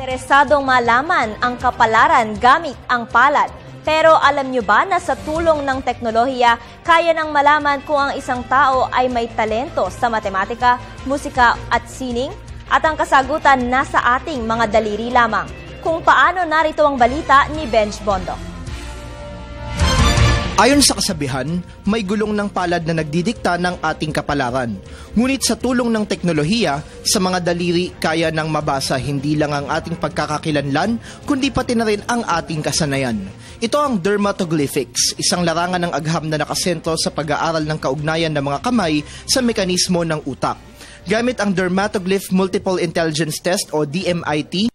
Interesadong malaman ang kapalaran gamit ang palad. Pero alam nyo ba na sa tulong ng teknolohiya, kaya nang malaman kung ang isang tao ay may talento sa matematika, musika at sining? At ang kasagutan nasa ating mga daliri lamang. Kung paano, narito ang balita ni Benj Bondo. Ayon sa kasabihan, may gulong ng palad na nagdidikta ng ating kapalaran. Ngunit sa tulong ng teknolohiya, sa mga daliri kaya nang mabasa hindi lang ang ating pagkakakilanlan, kundi pati na rin ang ating kasanayan. Ito ang dermatoglyphics, isang larangan ng agham na nakasentro sa pag-aaral ng kaugnayan ng mga kamay sa mekanismo ng utak. Gamit ang Dermatoglyph Multiple Intelligence Test o DMIT,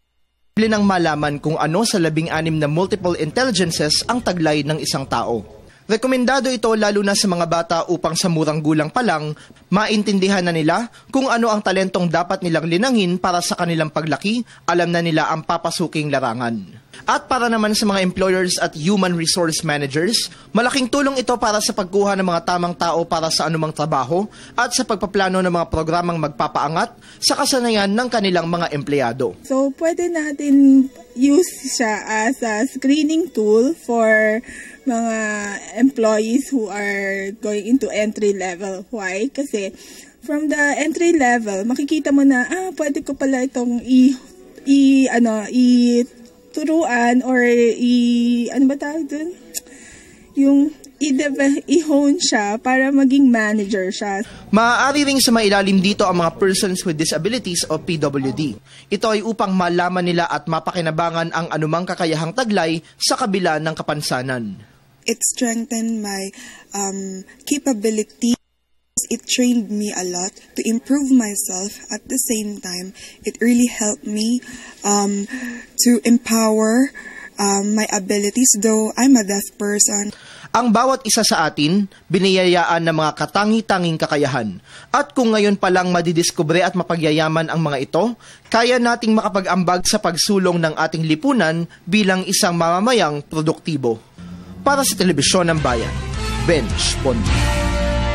pili nang malaman kung ano sa 16 na multiple intelligences ang taglay ng isang tao. Rekomendado ito lalo na sa mga bata upang sa murang gulang pa lang, maintindihan na nila kung ano ang talentong dapat nilang linangin para sa kanilang paglaki, alam na nila ang papasuking larangan. At para naman sa mga employers at human resource managers, malaking tulong ito para sa pagkuha ng mga tamang tao para sa anumang trabaho at sa pagpaplano ng mga programang magpapaangat sa kasanayan ng kanilang mga empleyado. So, pwede natin use siya as a screening tool for mga employees who are going into entry level. Why? Kasi from the entry level, makikita mo na, pwede ko pala itong turuan or ano ba tawag dun? Yung i-hone siya para maging manager siya. Maaari ring sumailalim dito ang mga persons with disabilities o PWD. Ito ay upang malaman nila at mapakinabangan ang anumang kakayahang taglay sa kabila ng kapansanan. It strengthened my capability. It trained me a lot to improve myself. At the same time, it really helped me to empower my abilities, though I'm a deaf person. Ang bawat isa sa atin, biniyayaan ng mga katangi-tanging kakayahan. At kung ngayon pa lang madidiskubre at mapagyayaman ang mga ito, kaya nating makapag-ambag sa pagsulong ng ating lipunan bilang isang mamamayang produktibo. Para sa Telebisyon ng Bayan, Benj Bondo.